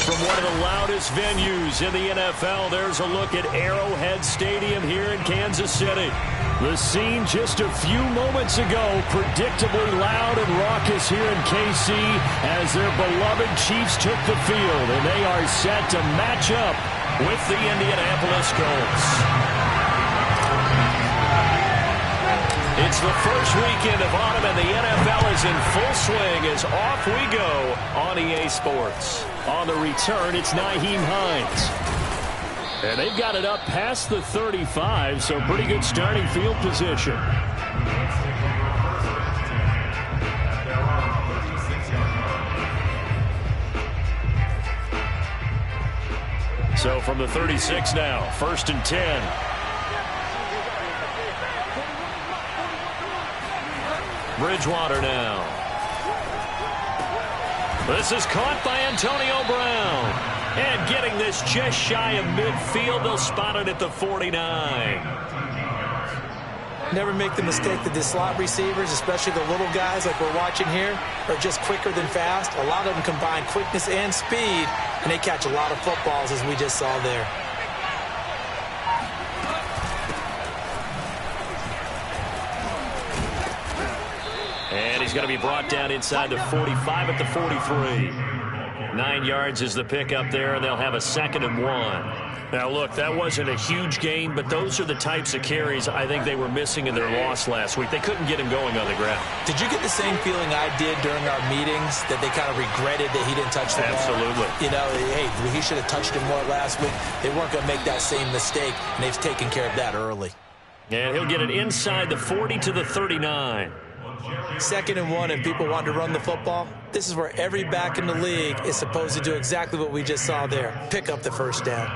From one of the loudest venues in the NFL, there's a look at Arrowhead Stadium here in Kansas City. The scene just a few moments ago, predictably loud and raucous here in KC as their beloved Chiefs took the field, and they are set to match up with the Indianapolis Colts. It's the first weekend of autumn, and the NFL is in full swing as off we go on EA Sports. On the return, it's Nyheim Hines. And they've got it up past the 35, so pretty good starting field position. So from the 36 now, 1st and 10. Bridgewater now. This is caught by Antonio Brown. And getting this just shy of midfield, they'll spot it at the 49. Never make the mistake that the slot receivers, especially the little guys like we're watching here, are just quicker than fast. A lot of them combine quickness and speed, and they catch a lot of footballs, as we just saw there. And he's going to be brought down inside the 45 at the 43. 9 yards is the pickup there, and they'll have a 2nd and 1. Now, look, that wasn't a huge gain, but those are the types of carries I think they were missing in their loss last week. They couldn't get him going on the ground. Did you get the same feeling I did during our meetings, that they kind of regretted that he didn't touch the ball? Absolutely. You know, hey, he should have touched him more last week. They weren't going to make that same mistake, and they've taken care of that early. And he'll get it inside the 40 to the 39. 2nd and 1, and people want to run the football. This is where every back in the league is supposed to do exactly what we just saw there. Pick up the first down.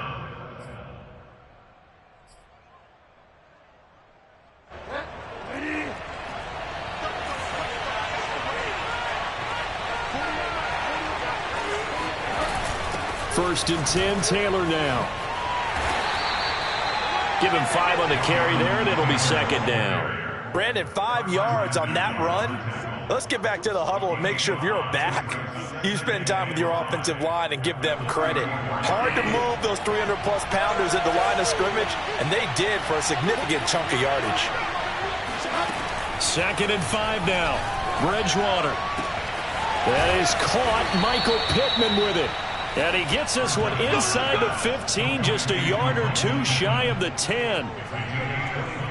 First and 10, Taylor now. Give him 5 on the carry there, and it'll be 2nd down. Brandon, 5 yards on that run. Let's get back to the huddle and make sure if you're a back, you spend time with your offensive line and give them credit. Hard to move those 300-plus pounders at the line of scrimmage, and they did for a significant chunk of yardage. 2nd and 5 now. Bridgewater. That is caught. Michael Pittman with it. And he gets this one inside the 15, just a yard or two shy of the 10.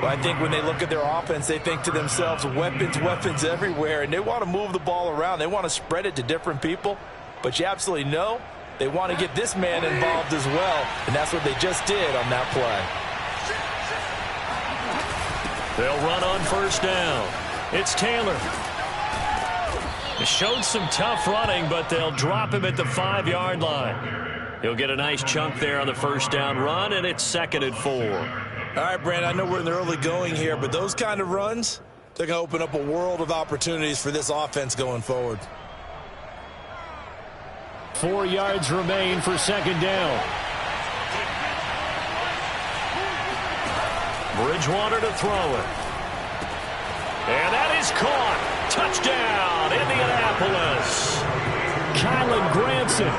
Well, I think when they look at their offense, they think to themselves, weapons everywhere, and they want to move the ball around. They want to spread it to different people, but you absolutely know they want to get this man involved as well, and that's what they just did on that play. They'll run on 1st down. It's Taylor. He showed some tough running, but they'll drop him at the 5-yard line. He'll get a nice chunk there on the 1st down run, and it's 2nd and 4. All right, Brandon, I know we're in the early going here, but those kind of runs, they're going to open up a world of opportunities for this offense going forward. 4 yards remain for 2nd down. Bridgewater to throw it. And that is caught. Touchdown, Indianapolis. Kylan Granson,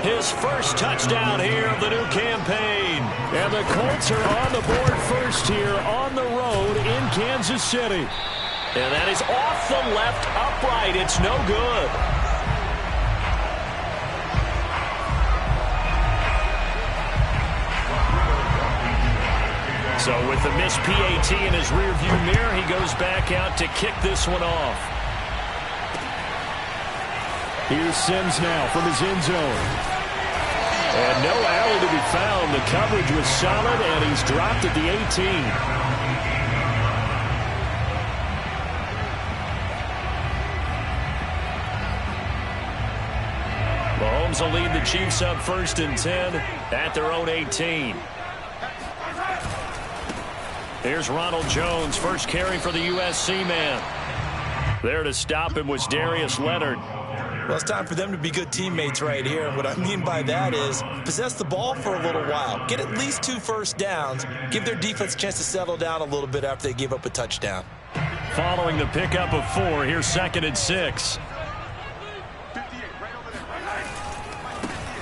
his first touchdown here of the new campaign. And the Colts are on the board first here on the road in Kansas City. And that is off the left upright. It's no good. So with the missed PAT in his rearview mirror, he goes back out to kick this one off. Here's Sims now from his end zone. And no alley to be found. The coverage was solid, and he's dropped at the 18. Mahomes will lead the Chiefs up 1st and 10 at their own 18. Here's Ronald Jones, first carry for the USC man. There to stop him was Darius Leonard. Well, it's time for them to be good teammates right here. And what I mean by that is possess the ball for a little while. Get at least 2 first downs. Give their defense a chance to settle down a little bit after they give up a touchdown. Following the pickup of 4, here's 2nd and 6.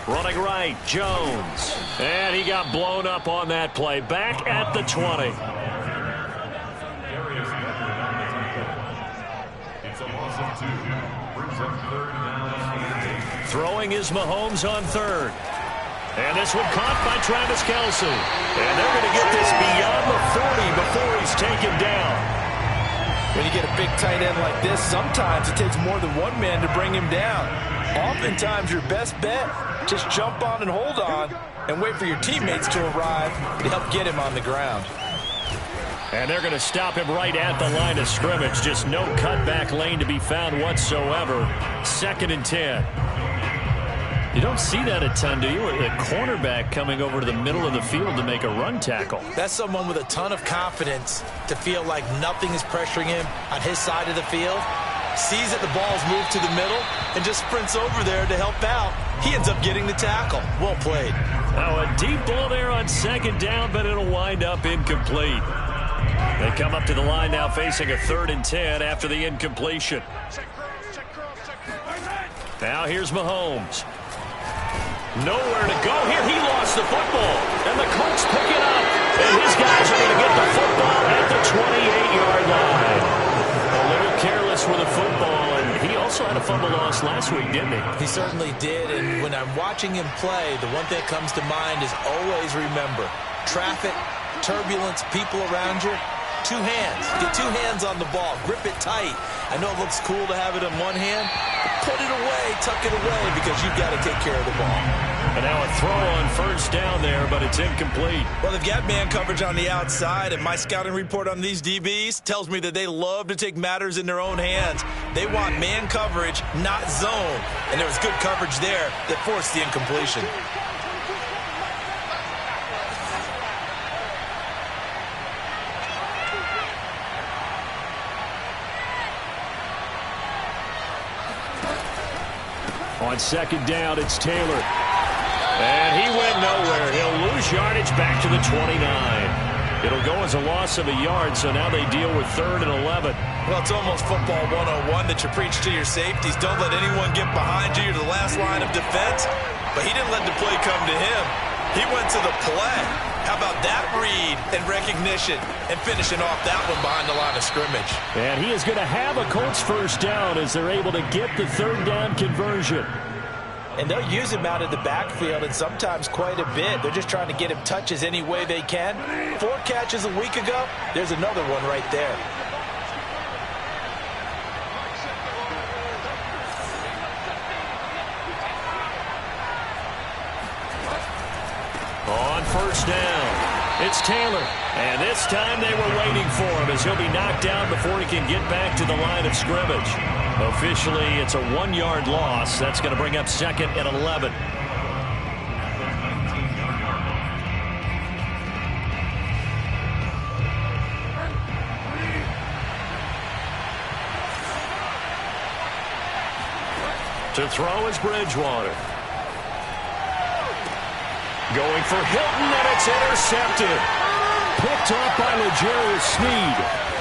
Running right, Jones. And he got blown up on that play. Back at the 20. It's a loss of 2. Brings up third down. Throwing is Mahomes on third. And this one caught by Travis Kelce. And they're going to get this beyond the 40 before he's taken down. When you get a big tight end like this, sometimes it takes more than one man to bring him down. Oftentimes, your best bet, just jump on and hold on and wait for your teammates to arrive to help get him on the ground. And they're going to stop him right at the line of scrimmage. Just no cutback lane to be found whatsoever. 2nd and 10. You don't see that a ton, do you? A cornerback coming over to the middle of the field to make a run tackle. That's someone with a ton of confidence to feel like nothing is pressuring him on his side of the field. Sees that the ball's moved to the middle and just sprints over there to help out. He ends up getting the tackle. Well played. Now a deep ball there on 2nd down, but it'll wind up incomplete. They come up to the line now facing a 3rd and 10 after the incompletion. Now here's Mahomes. Nowhere to go here. He lost the football. And the Colts pick it up. And his guys are going to get the football at the 28-yard line. A little careless with the football. And he also had a fumble loss last week, didn't he? He certainly did. And when I'm watching him play, the one thing that comes to mind is always remember, traffic, turbulence, people around you, 2 hands. Get 2 hands on the ball. Grip it tight. I know it looks cool to have it in one hand, but put it away, tuck it away, because you've got to take care of the ball. And now a throw on 1st down there, but it's incomplete. Well, they've got man coverage on the outside, and my scouting report on these DBs tells me that they love to take matters in their own hands. They want man coverage, not zone. And there was good coverage there that forced the incompletion. On 2nd down, it's Taylor. And he went nowhere. He'll lose yardage back to the 29. It'll go as a loss of a yard, so now they deal with 3rd and 11. Well, it's almost football 101 that you preach to your safeties. Don't let anyone get behind you. You're the last line of defense. But he didn't let the play come to him. He went to the play. How about that read and recognition and finishing off that one behind the line of scrimmage? And he is going to have a Colts 1st down as they're able to get the 3rd down conversion. And they'll use him out of the backfield, and sometimes quite a bit. They're just trying to get him touches any way they can. 4 catches a week ago. There's another one right there. On 1st down, it's Taylor. And this time they were waiting for him as he'll be knocked down before he can get back to the line of scrimmage. Officially, it's a 1-yard loss. That's going to bring up 2nd and 11. To throw is Bridgewater. Going for Hilton, and it's intercepted. Picked off by L'Jarius Sneed.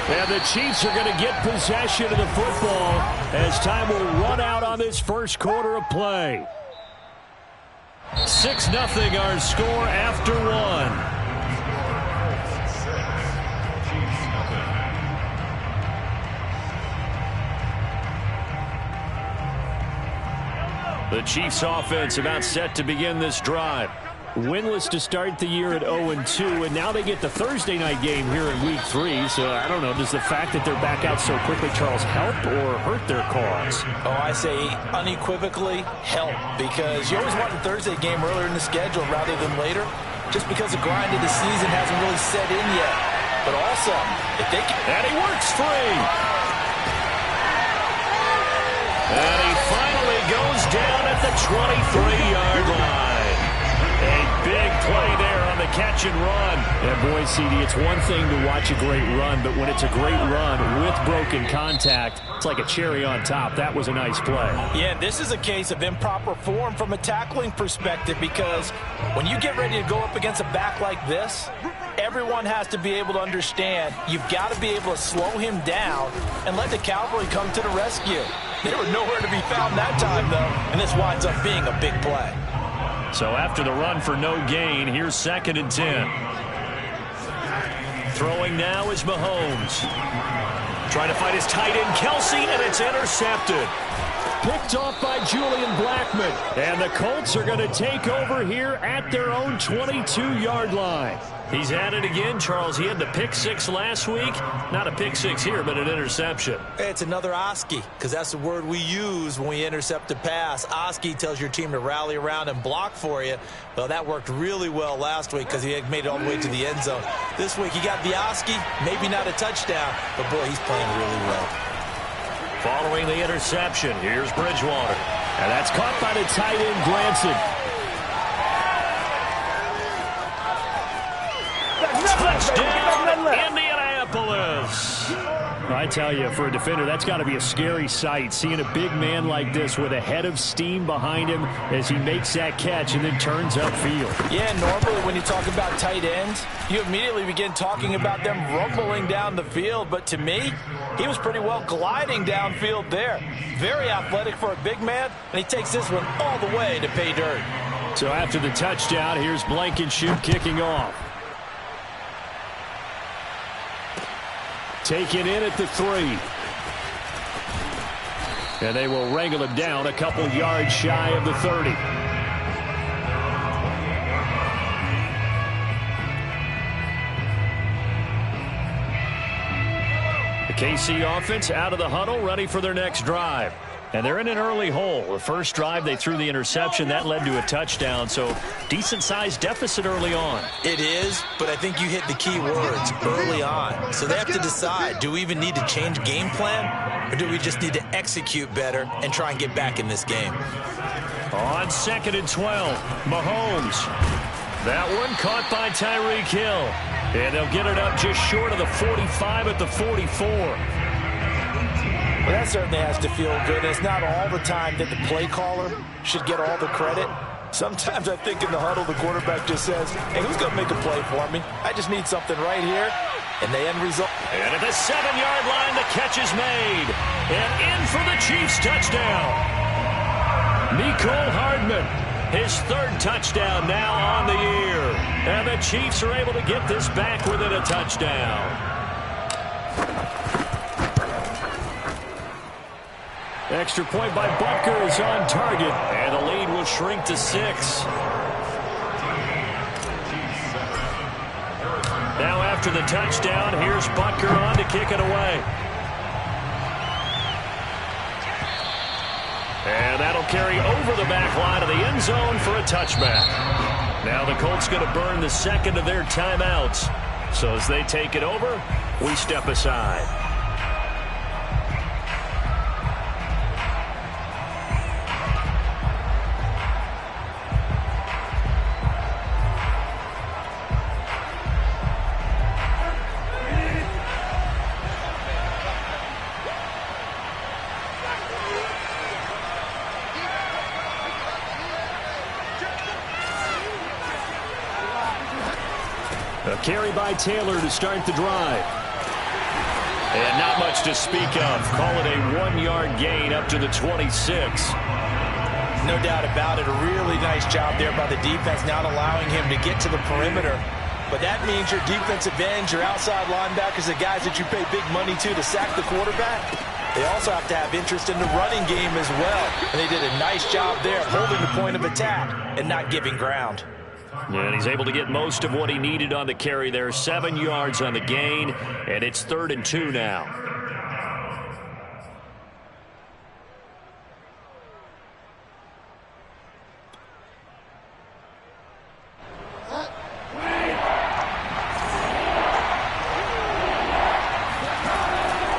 And the Chiefs are going to get possession of the football as time will run out on this 1st quarter of play. 6-0 our score after 1. The Chiefs offense about set to begin this drive. Winless to start the year at 0-2, and now they get the Thursday night game here in Week 3. So I don't know, does the fact that they're back out so quickly, Charles, help or hurt their cause? Oh, I say unequivocally help, because you always want the Thursday game earlier in the schedule rather than later, just because the grind of the season hasn't really set in yet. But also, if they can... And he works free! And he finally goes down at the 23-yard line. A big play there on the catch and run. Yeah, boy, CD, it's one thing to watch a great run, but when it's a great run with broken contact, it's like a cherry on top. That was a nice play. Yeah, this is a case of improper form from a tackling perspective, because when you get ready to go up against a back like this, everyone has to be able to understand you've got to be able to slow him down and let the cavalry come to the rescue. They were nowhere to be found that time, though, and this winds up being a big play. So after the run for no gain, here's 2nd and 10. Throwing now is Mahomes. Trying to find his tight end, Kelsey, and it's intercepted. Picked off by Julian Blackmon. And the Colts are going to take over here at their own 22-yard line. He's at it again, Charles. He had the pick 6 last week. Not a pick 6 here, but an interception. It's another Oski, because that's the word we use when we intercept a pass. Oski tells your team to rally around and block for you. Well, that worked really well last week because he had made it all the way to the end zone. This week, he got the Oski, maybe not a touchdown, but boy, he's playing really well. Following the interception, here's Bridgewater. And that's caught by the tight end, Granson. Touchdown, Indianapolis. I tell you, for a defender, that's got to be a scary sight, seeing a big man like this with a head of steam behind him as he makes that catch and then turns upfield. Yeah, normally when you talk about tight ends, you immediately begin talking about them rumbling down the field. But to me, he was pretty well gliding downfield there. Very athletic for a big man, and he takes this one all the way to pay dirt. So after the touchdown, here's Blankenship kicking off. Taken in at the 3. And they will wrangle him down a couple yards shy of the 30. The KC offense out of the huddle, ready for their next drive. And they're in an early hole. The first drive, they threw the interception. That led to a touchdown, so decent-sized deficit early on. It is, but I think you hit the key words early on. So they have to decide, do we even need to change game plan, or do we just need to execute better and try and get back in this game? On 2nd and 12, Mahomes. That one caught by Tyreek Hill. And they'll get it up just short of the 45 at the 44. Well, that certainly has to feel good. It's not all the time that the play caller should get all the credit. Sometimes I think in the huddle, the quarterback just says, hey, who's going to make a play for me? I just need something right here. And the end result. And at the 7-yard line, the catch is made. And in for the Chiefs touchdown. Mecole Hardman, his 3rd touchdown now on the year. And the Chiefs are able to get this back within a touchdown. Extra point by Butker is on target, and the lead will shrink to 6. Now after the touchdown, here's Butker on to kick it away. And that'll carry over the back line of the end zone for a touchback. Now the Colts going to burn the 2nd of their timeouts. So as they take it over, we step aside. A carry by Taylor to start the drive. And not much to speak of. Call it a 1-yard gain up to the 26. No doubt about it. A really nice job there by the defense, not allowing him to get to the perimeter. But that means your defensive ends, your outside linebackers, the guys that you pay big money to sack the quarterback, they also have to have interest in the running game as well. And they did a nice job there holding the point of attack and not giving ground. And he's able to get most of what he needed on the carry there. 7 yards on the gain, and it's 3rd and 2 now.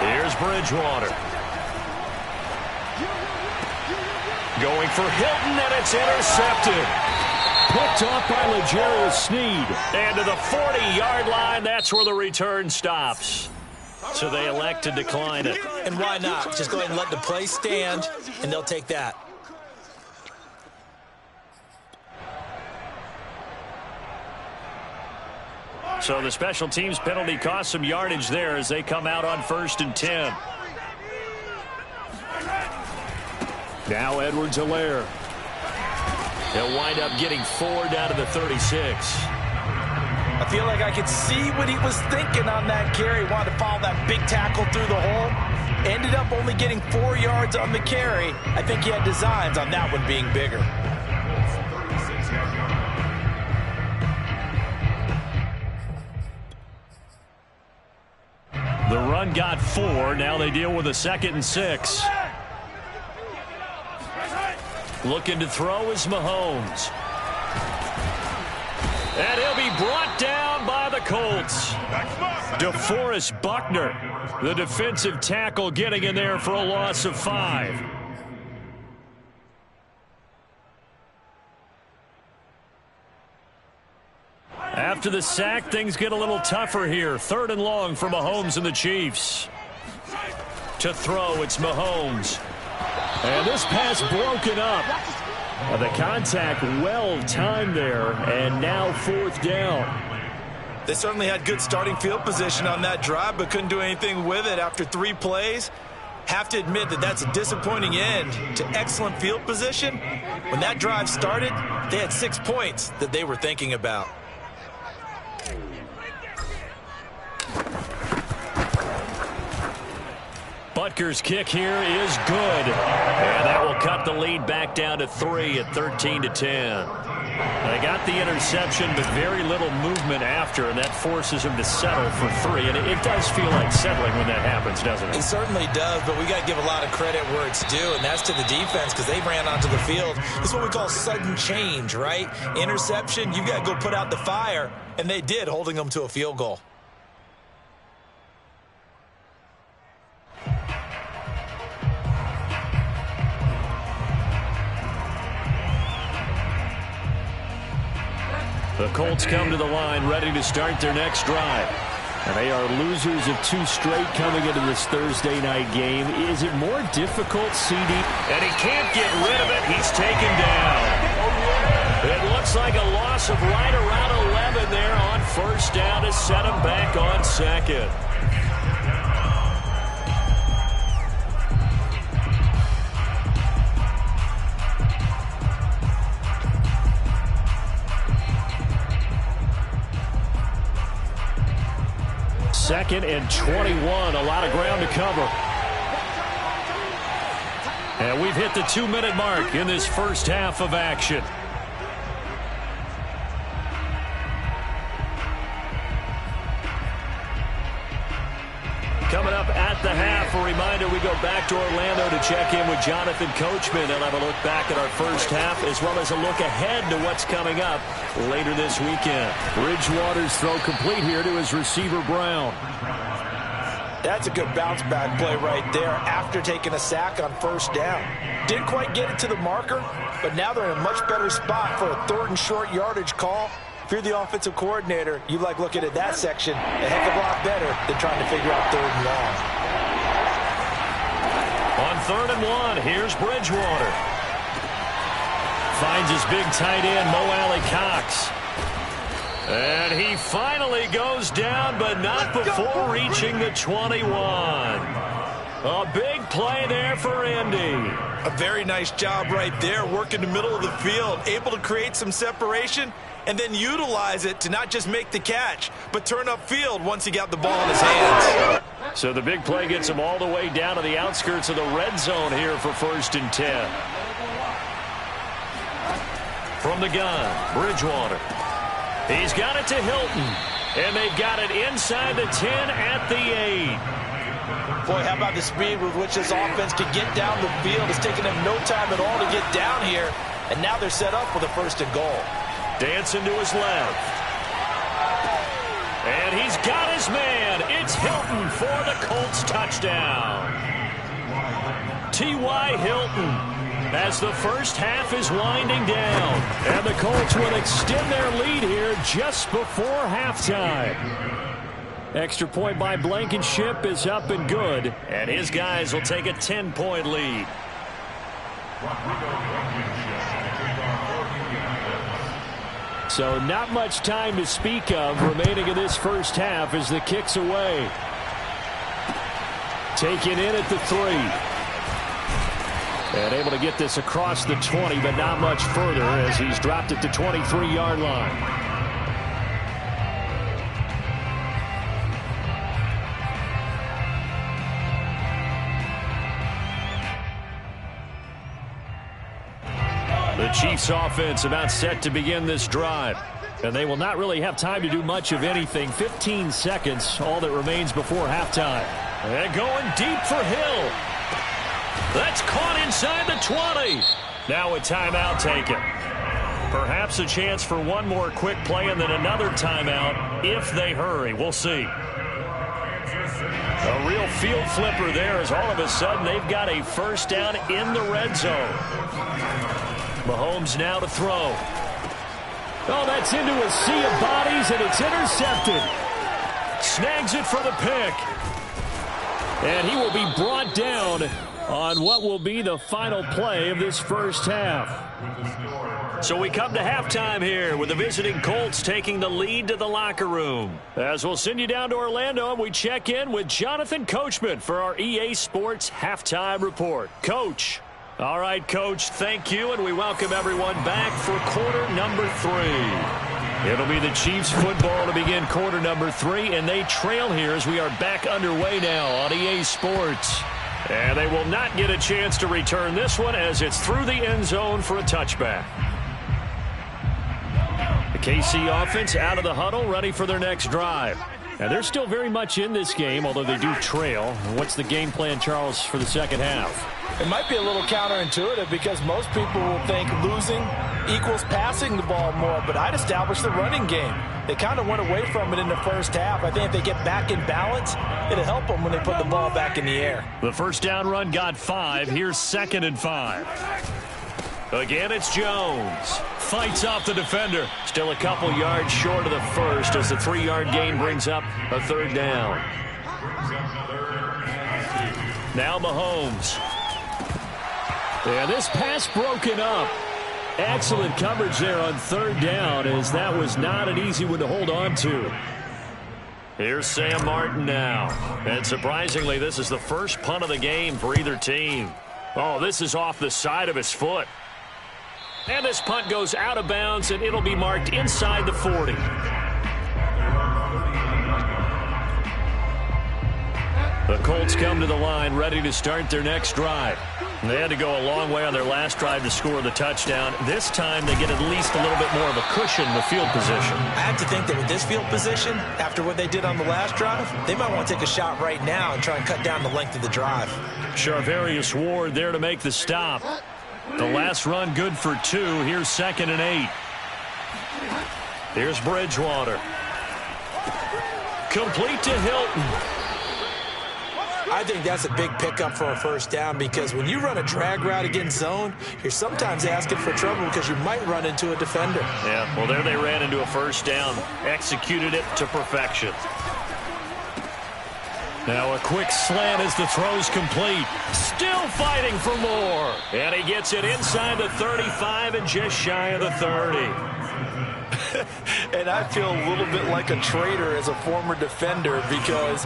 Here's Bridgewater. Going for Hilton, and it's intercepted. Picked off by L'Jarius Sneed. And to the 40-yard line, that's where the return stops. So they elect to decline it. And why not? Just go ahead and let the play stand, and they'll take that. So the special teams penalty cost some yardage there as they come out on 1st and 10. Now Edwards-Helaire. He'll wind up getting 4 down to the 36. I feel like I could see what he was thinking on that carry. Wanted to follow that big tackle through the hole. Ended up only getting 4 yards on the carry. I think he had designs on that one being bigger. The run got 4. Now they deal with a 2nd and 6. Looking to throw is Mahomes. And he'll be brought down by the Colts. DeForest Buckner, the defensive tackle, getting in there for a loss of 5. After the sack, things get a little tougher here. 3rd and long for Mahomes and the Chiefs. To throw, it's Mahomes. And this pass broken up. The contact well timed there, and now 4th down. They certainly had good starting field position on that drive, but couldn't do anything with it after 3 plays. Have to admit that that's a disappointing end to excellent field position. When that drive started, they had 6 points that they were thinking about. Butker's kick here is good. And that will cut the lead back down to 3 at 13-10. They got the interception, but very little movement after, and that forces him to settle for 3. And it does feel like settling when that happens, doesn't it? It certainly does, but we got to give a lot of credit where it's due, and that's to the defense because they ran onto the field. This is what we call sudden change, right? Interception, you've got to go put out the fire, and they did, holding them to a field goal. The Colts come to the line ready to start their next drive. And they are losers of 2 straight coming into this Thursday night game. Is it more difficult, CD? And he can't get rid of it. He's taken down. It looks like a loss of right around 11 there on 1st down to set him back on 2nd. Second and 21, a lot of ground to cover. And we've hit the 2-minute mark in this first half of action. Coming up at the half, a reminder we go back to Orlando to check in with Jonathan Coachman and have a look back at our first half as well as a look ahead to what's coming up later this weekend. Bridgewater's throw complete here to his receiver Brown. That's a good bounce back play right there after taking a sack on 1st down. Didn't quite get it to the marker, but now they're in a much better spot for a 3rd and short yardage call. If you're the offensive coordinator, you like looking at that section a heck of a lot better than trying to figure out 3rd and long. On 3rd and 1, here's Bridgewater. Finds his big tight end, Mo Alley-Cox. And he finally goes down, but not before reaching the 21. A big play there for Indy. A very nice job right there, working the middle of the field, able to create some separation, and then utilize it to not just make the catch, but turn upfield once he got the ball in his hands. So the big play gets him all the way down to the outskirts of the red zone here for 1st and 10. From the gun, Bridgewater. He's got it to Hilton, and they've got it inside the 10 at the 8. Boy, how about the speed with which this offense can get down the field? It's taken them no time at all to get down here, and now they're set up with a 1st and goal. Dancing to his left. And he's got his man. It's Hilton for the Colts touchdown. T.Y. Hilton as the first half is winding down. And the Colts will extend their lead here just before halftime. Extra point by Blankenship is up and good. And his guys will take a 10-point lead. So not much time to speak of remaining in this first half as the kick's away. Taken in at the 3. And able to get this across the 20, but not much further as he's dropped it to 23-yard line. The Chiefs offense about set to begin this drive. And they will not really have time to do much of anything. 15 seconds, all that remains before halftime. And going deep for Hill. That's caught inside the 20. Now a timeout taken. Perhaps a chance for one more quick play and then another timeout if they hurry. We'll see. A real field flipper there as all of a sudden they've got a first down in the red zone. Mahomes now to throw. Oh, that's into a sea of bodies, and it's intercepted. Snags it for the pick. And he will be brought down on what will be the final play of this first half. So we come to halftime here with the visiting Colts taking the lead to the locker room. As we'll send you down to Orlando, and we check in with Jonathan Coachman for our EA Sports Halftime Report. Coach. All right, Coach, thank you, and we welcome everyone back for quarter number 3. It'll be the Chiefs football to begin quarter number 3, and they trail here as we are back underway now on EA Sports. And they will not get a chance to return this one as it's through the end zone for a touchback. The KC offense out of the huddle, ready for their next drive. Now, they're still very much in this game, although they do trail. What's the game plan, Charles, for the second half? It might be a little counterintuitive because most people will think losing equals passing the ball more, but I'd establish the running game. They kind of went away from it in the first half. I think if they get back in balance, it'll help them when they put the ball back in the air. The first down run got 5. Here's 2nd and 5. Again, it's Jones. Fights off the defender. Still a couple yards short of the first as the 3-yard gain brings up a 3rd down. Now Mahomes. And this pass broken up. Excellent coverage there on 3rd down as that was not an easy one to hold on to. Here's Sam Martin now. And surprisingly, this is the first punt of the game for either team. Oh, this is off the side of his foot. And this punt goes out of bounds, and it'll be marked inside the 40. The Colts come to the line, ready to start their next drive. They had to go a long way on their last drive to score the touchdown. This time, they get at least a little bit more of a cushion with field position. I have to think that with this field position, after what they did on the last drive, they might want to take a shot right now and try and cut down the length of the drive. Charvarius Ward there to make the stop. The last run good for 2. Here's 2nd and 8. Here's Bridgewater. Complete to Hilton. I think that's a big pickup for a first down because when you run a drag route against zone, you're sometimes asking for trouble because you might run into a defender. Yeah, well, there they ran into a first down. Executed it to perfection. Now a quick slant as the throw's complete. Still fighting for more. And he gets it inside the 35 and just shy of the 30. And I feel a little bit like a traitor as a former defender because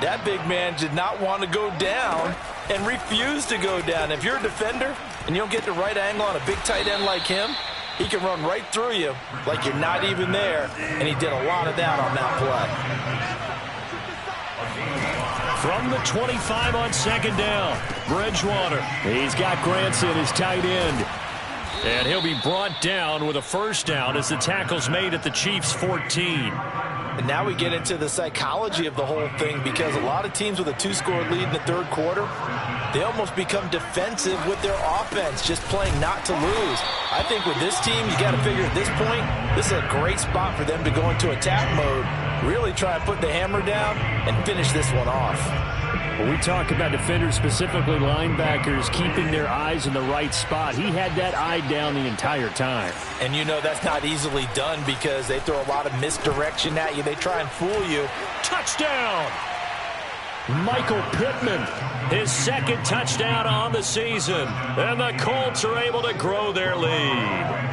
that big man did not want to go down and refused to go down. If you're a defender and you don't get the right angle on a big tight end like him, he can run right through you like you're not even there. And he did a lot of that on that play. From the 25 on 2nd down, Bridgewater. He's got Granson, his tight end. And he'll be brought down with a first down as the tackle's made at the Chiefs' 14. And now we get into the psychology of the whole thing because a lot of teams with a 2-score lead in the 3rd quarter, they almost become defensive with their offense, just playing not to lose. I think with this team, you got to figure at this point, this is a great spot for them to go into attack mode, really try and put the hammer down and finish this one off. When we talk about defenders, specifically linebackers, keeping their eyes in the right spot, he had that eye down the entire time. And you know that's not easily done because they throw a lot of misdirection at you. They try and fool you. Touchdown! Michael Pittman, his 2nd touchdown on the season. And the Colts are able to grow their lead.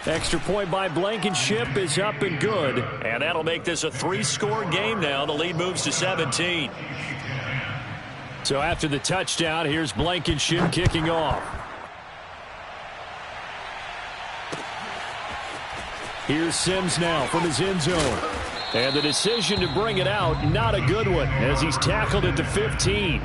Extra point by Blankenship is up and good. And that'll make this a 3-score game now. The lead moves to 17. So after the touchdown, here's Blankenship kicking off. Here's Sims now from his end zone. And the decision to bring it out, not a good one, as he's tackled at the 15.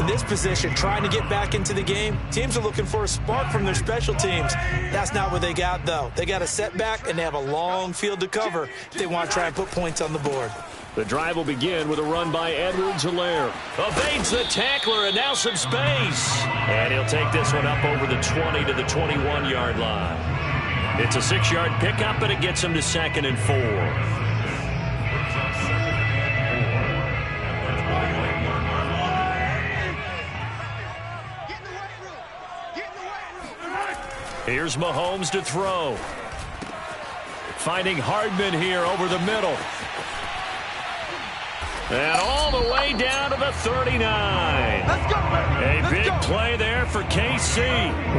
In this position, trying to get back into the game, teams are looking for a spark from their special teams. That's not what they got, though. They got a setback, and they have a long field to cover if they want to try and put points on the board. The drive will begin with a run by Edwards-Helaire. Evades the tackler, and now some space. And he'll take this one up over the 20 to the 21-yard line. It's a 6-yard pickup, and it gets him to 2nd and 4. Here's Mahomes to throw. Finding Hardman here over the middle. And all the way down to the 39. Let's go, baby. A big play there for KC.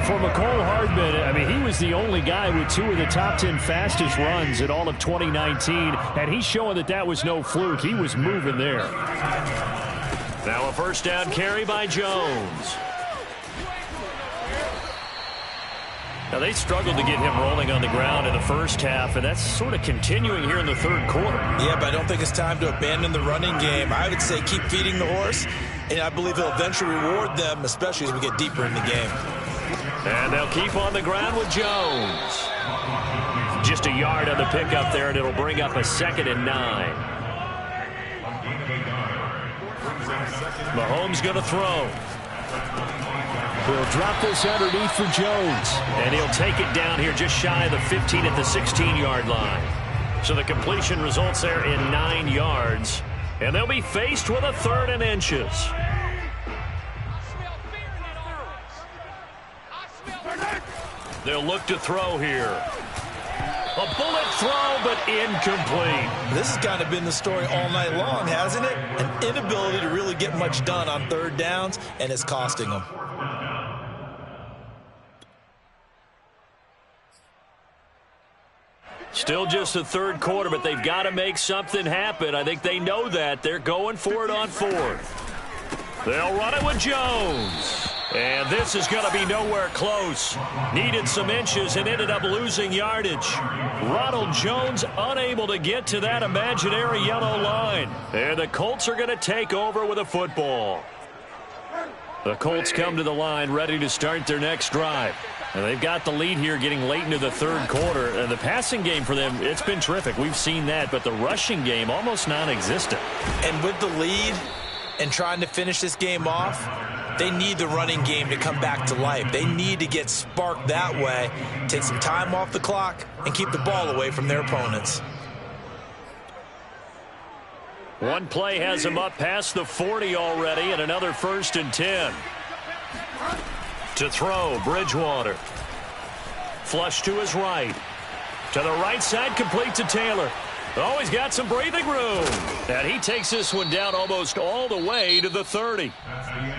For McCole Hardman, I mean, he was the only guy with 2 of the top 10 fastest runs in all of 2019, and he's showing that that was no fluke. He was moving there. Now a first down carry by Jones. Now, they struggled to get him rolling on the ground in the first half, and that's sort of continuing here in the third quarter. Yeah, but I don't think it's time to abandon the running game. I would say keep feeding the horse, and I believe he'll eventually reward them, especially as we get deeper in the game. And they'll keep on the ground with Jones. Just a yard on the pickup there, and it'll bring up a 2nd and 9. Mahomes going to throw. He'll drop this underneath for Jones. And he'll take it down here just shy of the 15 at the 16-yard line. So the completion results there in 9 yards. And they'll be faced with a 3rd and inches. They'll look to throw here. A bullet throw, but incomplete. This has kind of been the story all night long, hasn't it? An inability to really get much done on 3rd downs, and it's costing them. Still just the third quarter, but they've got to make something happen. I think they know that. They're going for it on 4th. They'll run it with Jones. And this is going to be nowhere close. Needed some inches and ended up losing yardage. Ronald Jones unable to get to that imaginary yellow line. And the Colts are going to take over with a football. The Colts come to the line ready to start their next drive. And they've got the lead here getting late into the third quarter. And the passing game for them, it's been terrific. We've seen that. But the rushing game, almost non-existent. And with the lead and trying to finish this game off, they need the running game to come back to life. They need to get sparked that way, take some time off the clock, and keep the ball away from their opponents. One play has them up past the 40 already, and another 1st and 10. To throw, Bridgewater. Flush to his right. To the right side, complete to Taylor. Oh, he's got some breathing room. And he takes this one down almost all the way to the 30.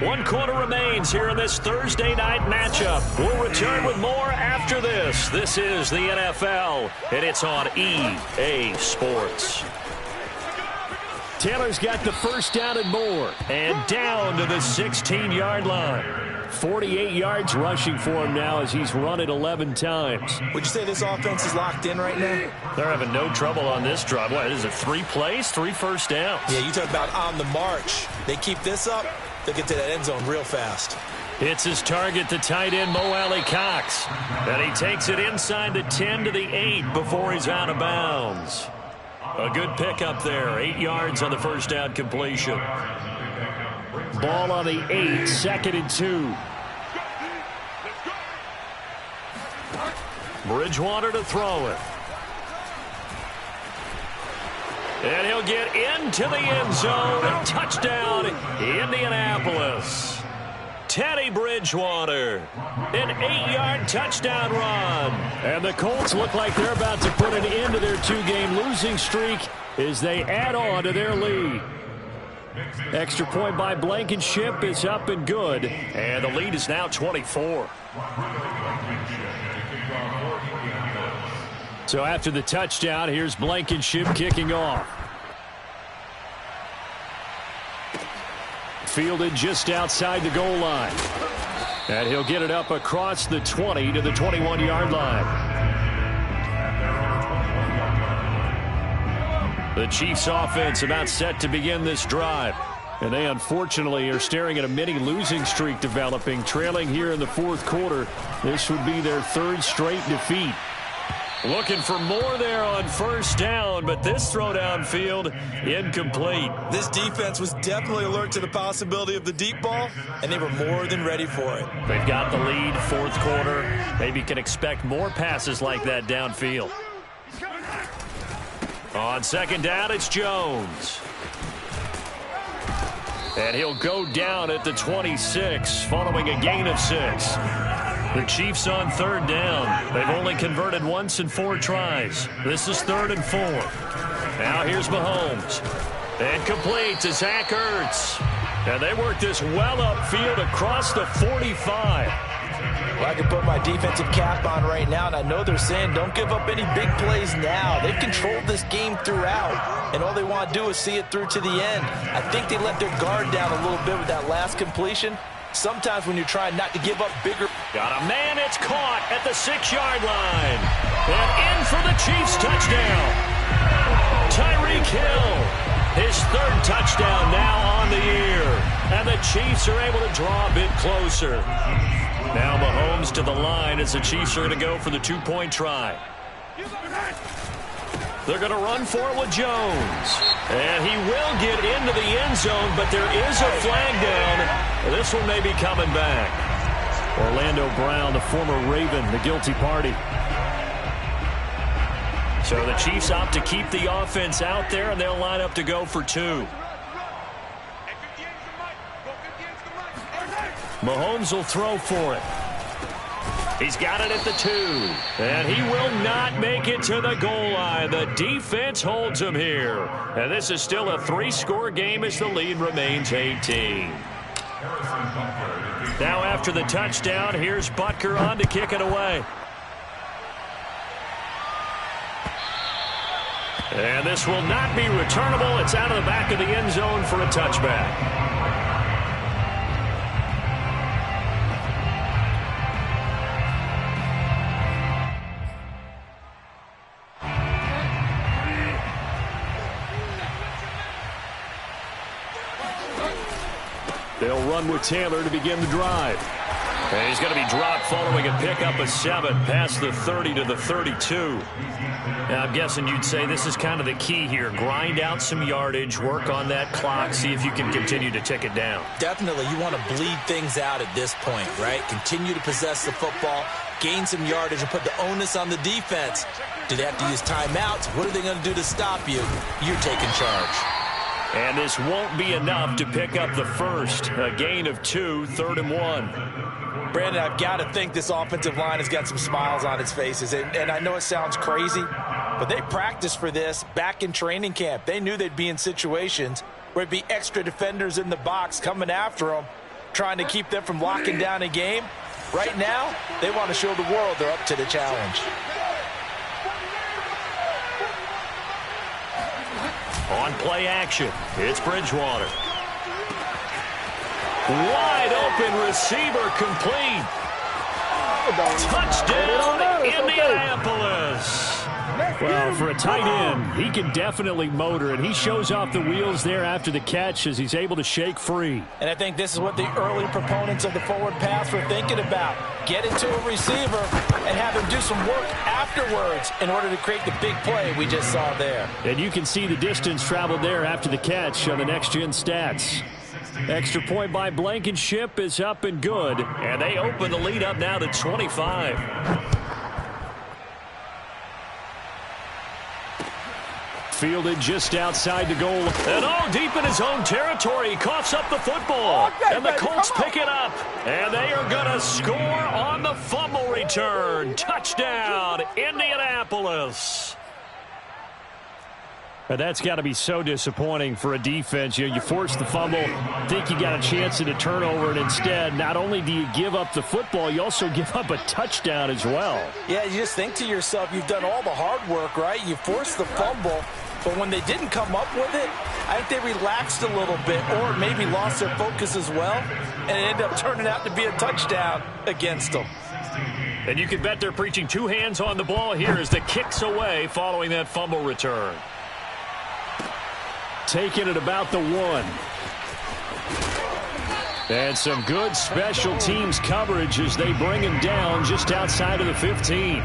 1 quarter remains here in this Thursday night matchup. We'll return with more after this. This is the NFL, and it's on EA Sports. Taylor's got the first down and more, and down to the 16-yard line. 48 yards rushing for him now as he's run it 11 times. Would you say this offense is locked in right now? They're having no trouble on this drive. What is it, 3 plays, 3 first downs? Yeah, you talk about on the march. They keep this up, they'll get to that end zone real fast. It's his target, the tight end, Mo Alley-Cox. And he takes it inside the 10 to the 8 before he's out of bounds. A good pickup there, 8 yards on the first down completion. Ball on the 8, 2nd and 2. Bridgewater to throw it. And he'll get into the end zone. A touchdown, Indianapolis. Teddy Bridgewater, an 8-yard touchdown run. And the Colts look like they're about to put an end to their 2-game losing streak as they add on to their lead. Extra point by Blankenship is up and good, and the lead is now 24. So after the touchdown, here's Blankenship kicking off. fielded just outside the goal line. And he'll get it up across the 20 to the 21-yard line. The Chiefs offense about set to begin this drive. And they unfortunately are staring at a mini losing streak developing, trailing here in the fourth quarter. This would be their third straight defeat. Looking for more there on first down, but this throw downfield incomplete. This defense was definitely alert to the possibility of the deep ball, and they were more than ready for it. They've got the lead, fourth quarter. Maybe can expect more passes like that downfield. On second down, it's Jones. And he'll go down at the 26, following a gain of 6. The Chiefs on third down. They've only converted once in 4 tries. This is 3rd and 4. Now here's Mahomes. And complete to Zach Ertz. And they work this well upfield across the 45. Well, I can put my defensive cap on right now, and I know they're saying don't give up any big plays now. They've controlled this game throughout, and all they want to do is see it through to the end. I think they let their guard down a little bit with that last completion. Sometimes when you're trying not to give up bigger. Got a man, it's caught at the 6-yard line. And in for the Chiefs touchdown. Tyreek Hill, his 3rd touchdown now on the year. And the Chiefs are able to draw a bit closer. Now Mahomes to the line as the Chiefs are going to go for the 2-point try. They're going to run for it with Jones. And he will get into the end zone, but there is a flag down. This one may be coming back. Orlando Brown, the former Raven, the guilty party. So the Chiefs opt to keep the offense out there, and they'll line up to go for 2. Mahomes will throw for it. He's got it at the 2. And he will not make it to the goal line. The defense holds him here. And this is still a 3-score game as the lead remains 18. Now after the touchdown, here's Butker on to kick it away. And this will not be returnable. It's out of the back of the end zone for a touchback. They'll run with Taylor to begin the drive. And he's going to be dropped following a pickup of 7 past the 30 to the 32. Now, I'm guessing you'd say this is kind of the key here. Grind out some yardage, work on that clock, see if you can continue to tick it down. Definitely. You want to bleed things out at this point, right? Continue to possess the football, gain some yardage, and put the onus on the defense. Do they have to use timeouts? What are they going to do to stop you? You're taking charge. And this won't be enough to pick up the first. A gain of 2, 3rd and 1. Brandon, I've got to think this offensive line has got some smiles on its faces. And I know it sounds crazy, but they practiced for this back in training camp. They knew they'd be in situations where it'd be extra defenders in the box coming after them, trying to keep them from locking down a game. Right now, they want to show the world they're up to the challenge. On play action, it's Bridgewater. Wide open receiver complete. Touchdown, Indianapolis. Well, for a tight end, he can definitely motor, and he shows off the wheels there after the catch as he's able to shake free. And I think this is what the early proponents of the forward pass were thinking about. Get into a receiver and have him do some work afterwards in order to create the big play we just saw there. And you can see the distance traveled there after the catch on the next-gen stats. Extra point by Blankenship is up and good, and they open the lead up now to 25. Fielded just outside the goal. And all deep in his own territory. He coughs up the football. And the Colts pick it up. And they are going to score on the fumble return. Touchdown, Indianapolis. And that's got to be so disappointing for a defense. You force the fumble, think you got a chance at a turnover, and instead, not only do you give up the football, you also give up a touchdown as well. Yeah, you just think to yourself, you've done all the hard work, right? You force the fumble, But when they didn't come up with it, I think they relaxed a little bit or maybe lost their focus as well, and it ended up turning out to be a touchdown against them. And you can bet they're preaching two hands on the ball here as the kick's away following that fumble return. Taking it about the 1. And some good special teams coverage as they bring him down just outside of the 15.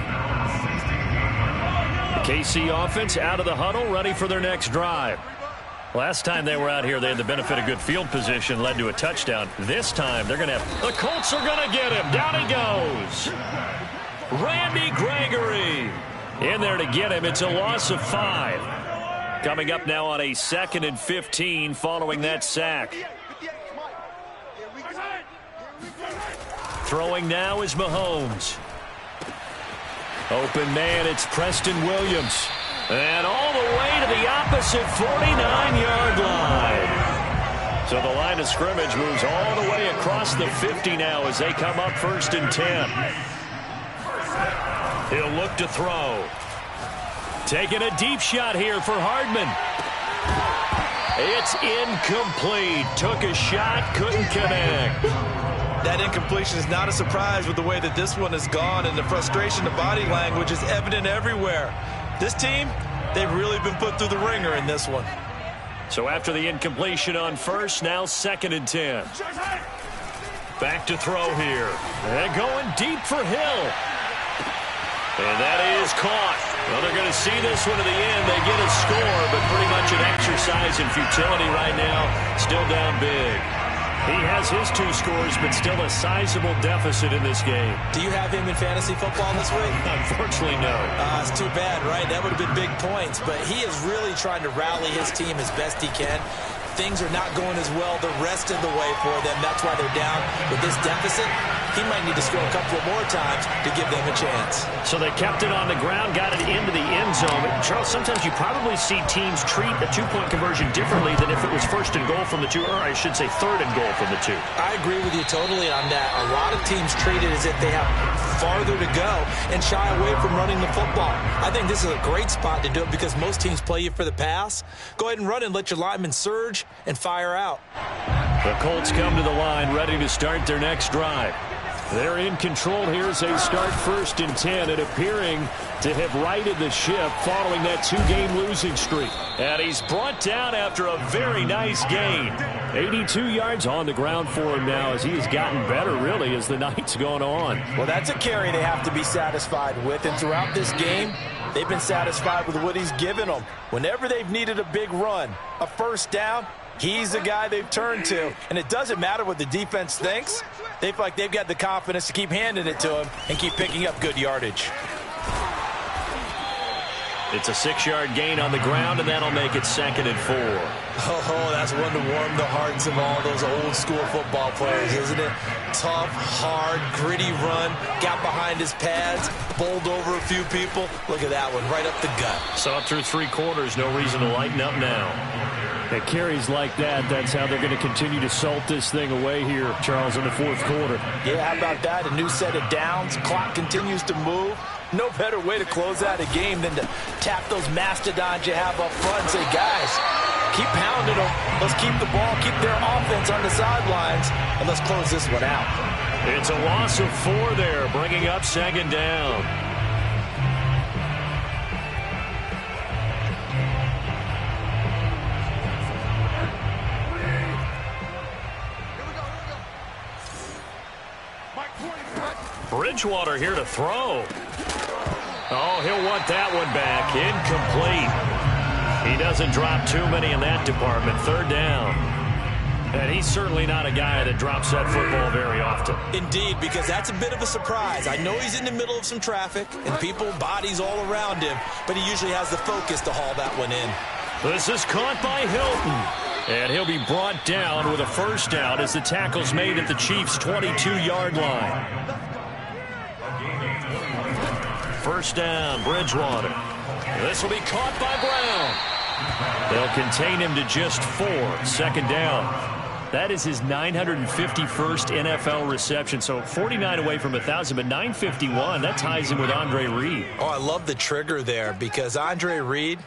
The KC offense out of the huddle, ready for their next drive. Last time they were out here, they had the benefit of good field position, led to a touchdown. This time, they're going to have... The Colts are going to get him. Down he goes. Randy Gregory in there to get him. It's a loss of 5. Coming up now on a 2nd and 15 following that sack. Throwing now is Mahomes. Open man, it's Preston Williams. And all the way to the opposite 49-yard line. So the line of scrimmage moves all the way across the 50 now as they come up 1st and 10. He'll look to throw. Taking a deep shot here for Hardman. It's incomplete. Took a shot, couldn't connect. That incompletion is not a surprise with the way that this one has gone, and the frustration, the body language is evident everywhere. This team, they've really been put through the ringer in this one. So after the incompletion on 1st, now 2nd and 10. Back to throw here. And going deep for Hill. And that is caught. Well, they're going to see this one to the end. They get a score, but pretty much an exercise in futility right now. Still down big. He has his 2 scores, but still a sizable deficit in this game. Do you have him in fantasy football this week? Unfortunately, no. It's too bad, right? That would have been big points. But he is really trying to rally his team as best he can. Things are not going as well the rest of the way for them. That's why they're down with this deficit. He might need to score a couple of more times to give them a chance. So they kept it on the ground, got it into the end zone. Charles, sometimes you probably see teams treat a 2-point conversion differently than if it was 1st and goal from the 2, or I should say 3rd and goal from the 2. I agree with you totally on that. A lot of teams treat it as if they have farther to go and shy away from running the football. I think this is a great spot to do it because most teams play you for the pass. Go ahead and run and let your linemen surge and fire out. The Colts come to the line ready to start their next drive. They're in control here as they start 1st and 10 and appearing to have righted the ship following that 2-game losing streak. And he's brought down after a very nice gain. 82 yards on the ground for him now as he has gotten better really as the night's gone on. Well, that's a carry they have to be satisfied with. And throughout this game, they've been satisfied with what he's given them. Whenever they've needed a big run, a 1st down, he's the guy they've turned to. And it doesn't matter what the defense thinks. They feel like they've got the confidence to keep handing it to him and keep picking up good yardage. It's a 6-yard gain on the ground, and that'll make it 2nd and 4. Oh, that's one to warm the hearts of all those old-school football players, isn't it? Tough, hard, gritty run, got behind his pads, bowled over a few people. Look at that one, right up the gut. Saw it through 3 quarters, no reason to lighten up now. At carries like that, that's how they're going to continue to salt this thing away here, Charles, in the 4th quarter. Yeah, how about that? A new set of downs. Clock continues to move. No better way to close out a game than to tap those mastodons you have up front and say, guys, keep pounding them. Let's keep the ball, keep their offense on the sidelines, and let's close this one out. It's a loss of 4 there, bringing up 2nd down. Bridgewater here to throw. Oh, he'll want that one back. Incomplete. He doesn't drop too many in that department. 3rd down. And he's certainly not a guy that drops that football very often. Indeed, because that's a bit of a surprise. I know he's in the middle of some traffic and people, bodies all around him, but he usually has the focus to haul that one in. This is caught by Hilton. And he'll be brought down with a 1st down as the tackle's made at the Chiefs' 22-yard line. 1st down, Bridgewater. This will be caught by Brown. They'll contain him to just 4. 2nd down. That is his 951st NFL reception. So 49 away from 1,000, but 951. That ties him with Andre Reed. Oh, I love the trigger there because Andre Reed,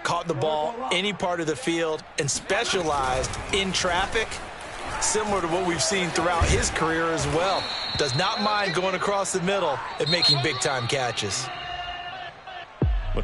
caught the ball any part of the field and specialized in traffic, similar to what we've seen throughout his career as well. Does not mind going across the middle and making big-time catches.